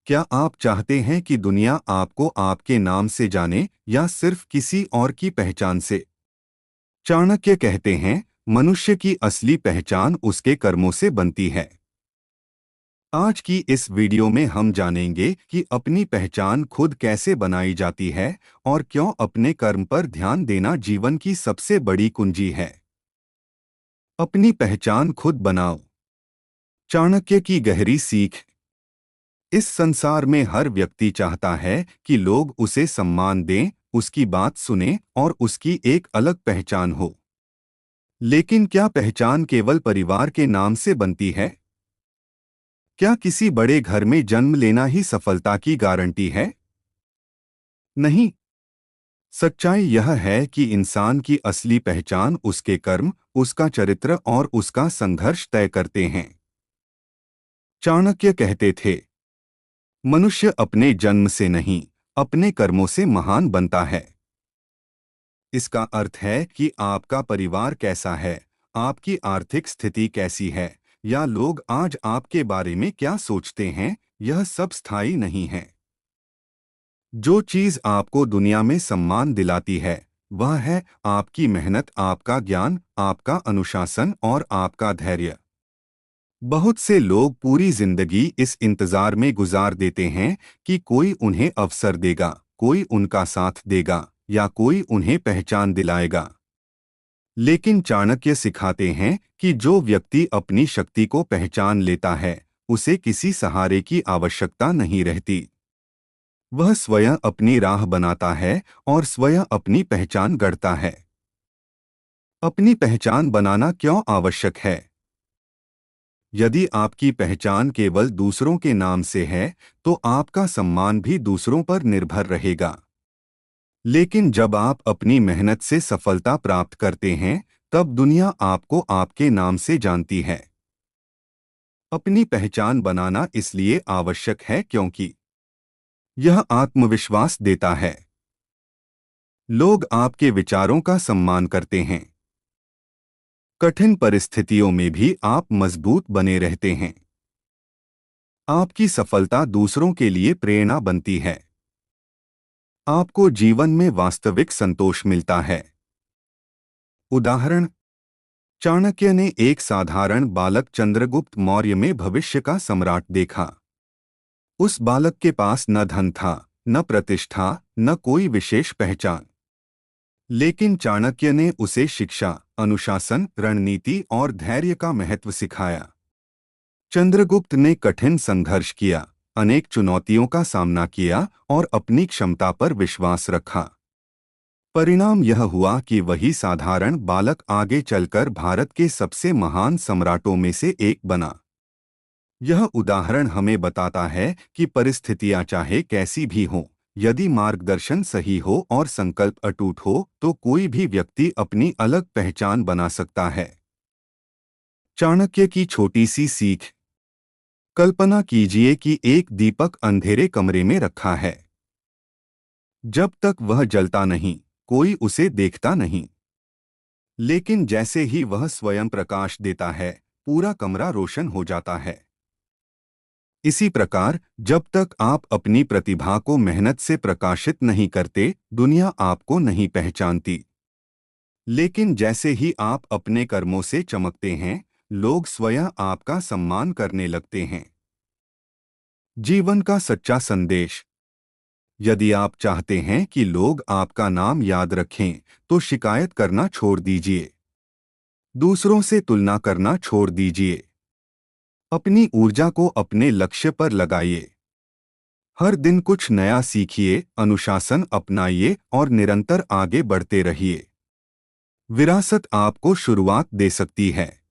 क्या आप चाहते हैं कि दुनिया आपको आपके नाम से जाने या सिर्फ किसी और की पहचान से? चाणक्य कहते हैं, मनुष्य की असली पहचान उसके कर्मों से बनती है। आज की इस वीडियो में हम जानेंगे कि अपनी पहचान खुद कैसे बनाई जाती है और क्यों अपने कर्म पर ध्यान देना जीवन की सबसे बड़ी कुंजी है। अपनी पहचान खुद बनाओ। चाणक्य की गहरी सीख। इस संसार में हर व्यक्ति चाहता है कि लोग उसे सम्मान दें, उसकी बात सुनें और उसकी एक अलग पहचान हो। लेकिन क्या पहचान केवल परिवार के नाम से बनती है? क्या किसी बड़े घर में जन्म लेना ही सफलता की गारंटी है? नहीं। सच्चाई यह है कि इंसान की असली पहचान उसके कर्म, उसका चरित्र और उसका संघर्ष तय करते हैं। चाणक्य कहते थे, मनुष्य अपने जन्म से नहीं, अपने कर्मों से महान बनता है। इसका अर्थ है कि आपका परिवार कैसा है, आपकी आर्थिक स्थिति कैसी है, या लोग आज आपके बारे में क्या सोचते हैं, यह सब स्थायी नहीं है। जो चीज आपको दुनिया में सम्मान दिलाती है, वह है आपकी मेहनत, आपका ज्ञान, आपका अनुशासन और आपका धैर्य। बहुत से लोग पूरी जिंदगी इस इंतजार में गुजार देते हैं कि कोई उन्हें अवसर देगा, कोई उनका साथ देगा या कोई उन्हें पहचान दिलाएगा। लेकिन चाणक्य सिखाते हैं कि जो व्यक्ति अपनी शक्ति को पहचान लेता है, उसे किसी सहारे की आवश्यकता नहीं रहती। वह स्वयं अपनी राह बनाता है और स्वयं अपनी पहचान गढ़ता है। अपनी पहचान बनाना क्यों आवश्यक है? यदि आपकी पहचान केवल दूसरों के नाम से है, तो आपका सम्मान भी दूसरों पर निर्भर रहेगा। लेकिन जब आप अपनी मेहनत से सफलता प्राप्त करते हैं, तब दुनिया आपको आपके नाम से जानती है। अपनी पहचान बनाना इसलिए आवश्यक है क्योंकि यह आत्मविश्वास देता है। लोग आपके विचारों का सम्मान करते हैं। कठिन परिस्थितियों में भी आप मजबूत बने रहते हैं। आपकी सफलता दूसरों के लिए प्रेरणा बनती है। आपको जीवन में वास्तविक संतोष मिलता है। उदाहरण, चाणक्य ने एक साधारण बालक चंद्रगुप्त मौर्य में भविष्य का सम्राट देखा। उस बालक के पास न धन था, न प्रतिष्ठा, न कोई विशेष पहचान। लेकिन चाणक्य ने उसे शिक्षा, अनुशासन, रणनीति और धैर्य का महत्व सिखाया। चंद्रगुप्त ने कठिन संघर्ष किया, अनेक चुनौतियों का सामना किया और अपनी क्षमता पर विश्वास रखा। परिणाम यह हुआ कि वही साधारण बालक आगे चलकर भारत के सबसे महान सम्राटों में से एक बना। यह उदाहरण हमें बताता है कि परिस्थितियां चाहे कैसी भी हों, यदि मार्गदर्शन सही हो और संकल्प अटूट हो, तो कोई भी व्यक्ति अपनी अलग पहचान बना सकता है। चाणक्य की छोटी सी सीख। कल्पना कीजिए कि एक दीपक अंधेरे कमरे में रखा है। जब तक वह जलता नहीं, कोई उसे देखता नहीं। लेकिन जैसे ही वह स्वयं प्रकाश देता है, पूरा कमरा रोशन हो जाता है। इसी प्रकार, जब तक आप अपनी प्रतिभा को मेहनत से प्रकाशित नहीं करते, दुनिया आपको नहीं पहचानती। लेकिन जैसे ही आप अपने कर्मों से चमकते हैं, लोग स्वयं आपका सम्मान करने लगते हैं। जीवन का सच्चा संदेश। यदि आप चाहते हैं कि लोग आपका नाम याद रखें, तो शिकायत करना छोड़ दीजिए। दूसरों से तुलना करना छोड़ दीजिए। अपनी ऊर्जा को अपने लक्ष्य पर लगाइए। हर दिन कुछ नया सीखिए, अनुशासन अपनाइए और निरंतर आगे बढ़ते रहिए। विरासत आपको शुरुआत दे सकती है।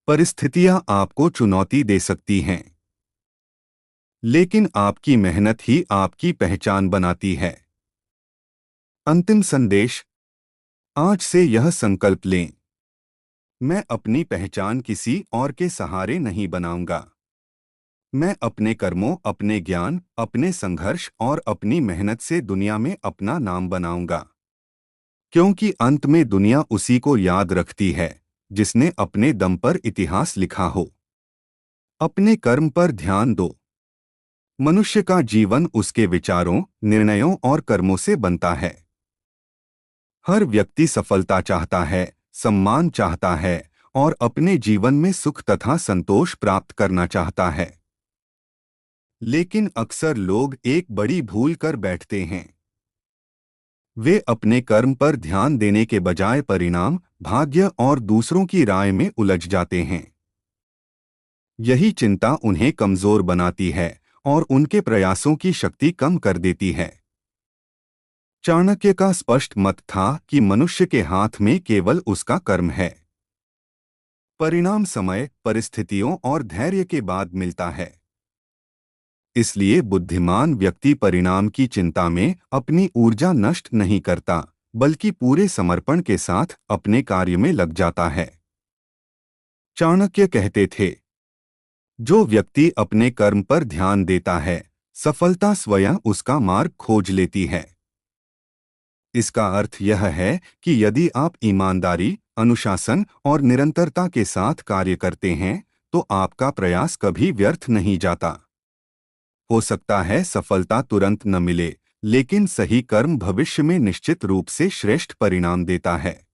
परिस्थितियां आपको चुनौती दे सकती हैं। लेकिन आपकी मेहनत ही आपकी पहचान बनाती है। अंतिम संदेश। आज से यह संकल्प लें, मैं अपनी पहचान किसी और के सहारे नहीं बनाऊंगा। मैं अपने कर्मों, अपने ज्ञान, अपने संघर्ष और अपनी मेहनत से दुनिया में अपना नाम बनाऊंगा। क्योंकि अंत में दुनिया उसी को याद रखती है जिसने अपने दम पर इतिहास लिखा हो। अपने कर्म पर ध्यान दो। मनुष्य का जीवन उसके विचारों, निर्णयों और कर्मों से बनता है। हर व्यक्ति सफलता चाहता है, सम्मान चाहता है और अपने जीवन में सुख तथा संतोष प्राप्त करना चाहता है। लेकिन अक्सर लोग एक बड़ी भूल कर बैठते हैं। वे अपने कर्म पर ध्यान देने के बजाय परिणाम, भाग्य और दूसरों की राय में उलझ जाते हैं। यही चिंता उन्हें कमजोर बनाती है और उनके प्रयासों की शक्ति कम कर देती है। चाणक्य का स्पष्ट मत था कि मनुष्य के हाथ में केवल उसका कर्म है। परिणाम समय, परिस्थितियों और धैर्य के बाद मिलता है। इसलिए बुद्धिमान व्यक्ति परिणाम की चिंता में अपनी ऊर्जा नष्ट नहीं करता, बल्कि पूरे समर्पण के साथ अपने कार्य में लग जाता है। चाणक्य कहते थे, जो व्यक्ति अपने कर्म पर ध्यान देता है, सफलता स्वयं उसका मार्ग खोज लेती है। इसका अर्थ यह है कि यदि आप ईमानदारी, अनुशासन और निरंतरता के साथ कार्य करते हैं, तो आपका प्रयास कभी व्यर्थ नहीं जाता। हो सकता है सफलता तुरंत न मिले, लेकिन सही कर्म भविष्य में निश्चित रूप से श्रेष्ठ परिणाम देता है।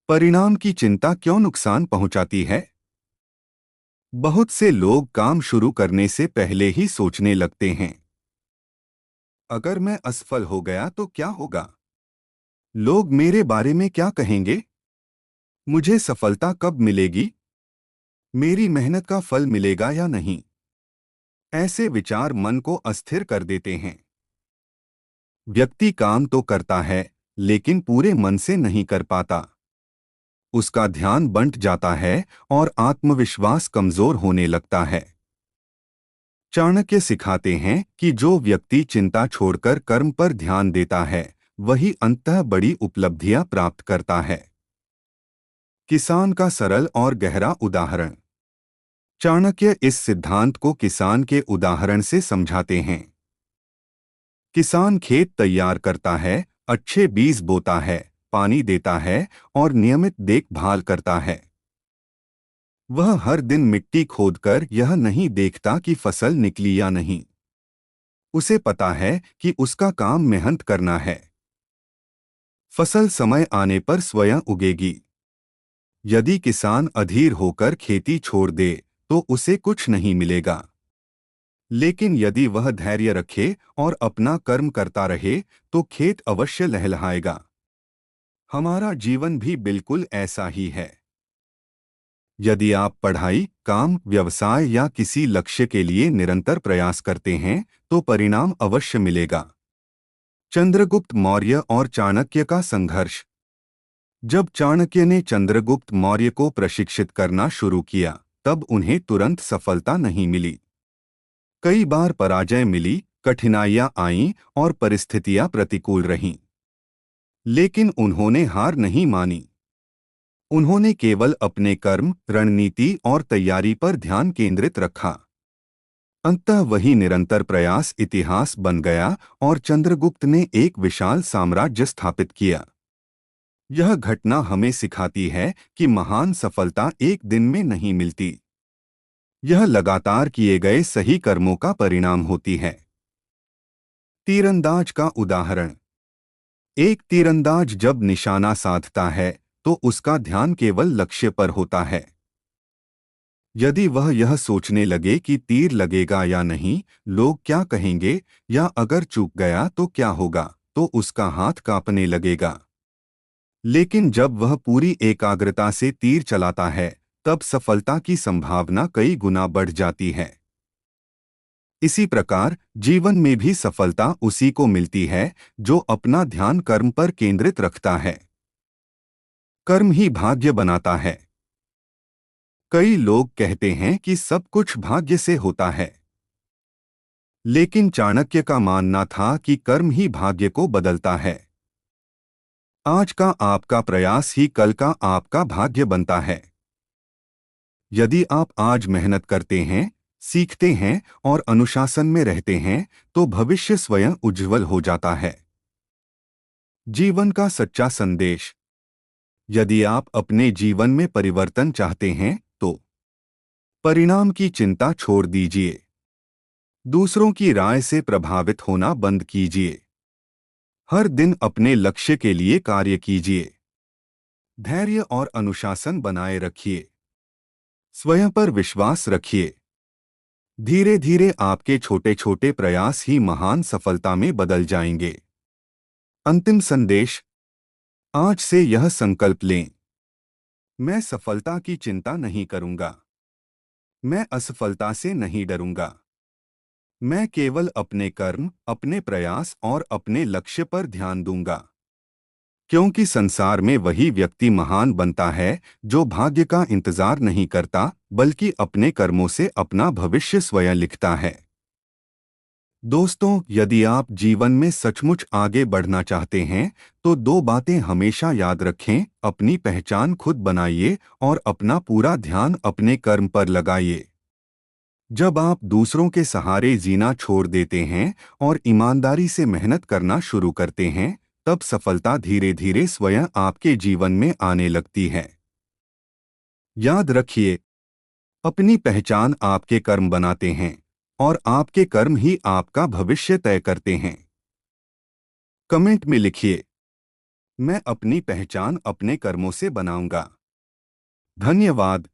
परिणाम की चिंता क्यों नुकसान पहुंचाती है? बहुत से लोग काम शुरू करने से पहले ही सोचने लगते हैं, अगर मैं असफल हो गया तो क्या होगा? लोग मेरे बारे में क्या कहेंगे? मुझे सफलता कब मिलेगी? मेरी मेहनत का फल मिलेगा या नहीं? ऐसे विचार मन को अस्थिर कर देते हैं। व्यक्ति काम तो करता है, लेकिन पूरे मन से नहीं कर पाता। उसका ध्यान बंट जाता है और आत्मविश्वास कमजोर होने लगता है। चाणक्य सिखाते हैं कि जो व्यक्ति चिंता छोड़कर कर्म पर ध्यान देता है, वही अंततः बड़ी उपलब्धियां प्राप्त करता है। किसान का सरल और गहरा उदाहरण। चाणक्य इस सिद्धांत को किसान के उदाहरण से समझाते हैं। किसान खेत तैयार करता है, अच्छे बीज बोता है, पानी देता है और नियमित देखभाल करता है। वह हर दिन मिट्टी खोदकर यह नहीं देखता कि फसल निकली या नहीं। उसे पता है कि उसका काम मेहनत करना है। फसल समय आने पर स्वयं उगेगी। यदि किसान अधीर होकर खेती छोड़ दे, तो उसे कुछ नहीं मिलेगा। लेकिन यदि वह धैर्य रखे और अपना कर्म करता रहे, तो खेत अवश्य लहलहाएगा। हमारा जीवन भी बिल्कुल ऐसा ही है। यदि आप पढ़ाई, काम, व्यवसाय या किसी लक्ष्य के लिए निरंतर प्रयास करते हैं, तो परिणाम अवश्य मिलेगा। चंद्रगुप्त मौर्य और चाणक्य का संघर्ष। जब चाणक्य ने चंद्रगुप्त मौर्य को प्रशिक्षित करना शुरू किया, तब उन्हें तुरंत सफलता नहीं मिली। कई बार पराजय मिली, कठिनाइयां आईं और परिस्थितियां प्रतिकूल रहीं। लेकिन उन्होंने हार नहीं मानी। उन्होंने केवल अपने कर्म, रणनीति और तैयारी पर ध्यान केंद्रित रखा। अंततः वही निरंतर प्रयास इतिहास बन गया और चंद्रगुप्त ने एक विशाल साम्राज्य स्थापित किया। यह घटना हमें सिखाती है कि महान सफलता एक दिन में नहीं मिलती। यह लगातार किए गए सही कर्मों का परिणाम होती है। तीरंदाज का उदाहरण। एक तीरंदाज जब निशाना साधता है, तो उसका ध्यान केवल लक्ष्य पर होता है। यदि वह यह सोचने लगे कि तीर लगेगा या नहीं, लोग क्या कहेंगे, या अगर चूक गया तो क्या होगा, तो उसका हाथ कांपने लगेगा। लेकिन जब वह पूरी एकाग्रता से तीर चलाता है, तब सफलता की संभावना कई गुना बढ़ जाती है। इसी प्रकार जीवन में भी सफलता उसी को मिलती है जो अपना ध्यान कर्म पर केंद्रित रखता है। कर्म ही भाग्य बनाता है। कई लोग कहते हैं कि सब कुछ भाग्य से होता है। लेकिन चाणक्य का मानना था कि कर्म ही भाग्य को बदलता है। आज का आपका प्रयास ही कल का आपका भाग्य बनता है। यदि आप आज मेहनत करते हैं, सीखते हैं और अनुशासन में रहते हैं, तो भविष्य स्वयं उज्जवल हो जाता है। जीवन का सच्चा संदेश। यदि आप अपने जीवन में परिवर्तन चाहते हैं, तो परिणाम की चिंता छोड़ दीजिए। दूसरों की राय से प्रभावित होना बंद कीजिए। हर दिन अपने लक्ष्य के लिए कार्य कीजिए। धैर्य और अनुशासन बनाए रखिए। स्वयं पर विश्वास रखिए। धीरे धीरे आपके छोटे छोटे प्रयास ही महान सफलता में बदल जाएंगे। अंतिम संदेश। आज से यह संकल्प लें, मैं सफलता की चिंता नहीं करूंगा। मैं असफलता से नहीं डरूंगा। मैं केवल अपने कर्म, अपने प्रयास और अपने लक्ष्य पर ध्यान दूंगा। क्योंकि संसार में वही व्यक्ति महान बनता है जो भाग्य का इंतजार नहीं करता, बल्कि अपने कर्मों से अपना भविष्य स्वयं लिखता है। दोस्तों, यदि आप जीवन में सचमुच आगे बढ़ना चाहते हैं, तो दो बातें हमेशा याद रखें। अपनी पहचान खुद बनाइए और अपना पूरा ध्यान अपने कर्म पर लगाइए। जब आप दूसरों के सहारे जीना छोड़ देते हैं और ईमानदारी से मेहनत करना शुरू करते हैं, तब सफलता धीरे धीरे स्वयं आपके जीवन में आने लगती है। याद रखिए, अपनी पहचान आपके कर्म बनाते हैं और आपके कर्म ही आपका भविष्य तय करते हैं। कमेंट में लिखिए, मैं अपनी पहचान अपने कर्मों से बनाऊंगा। धन्यवाद।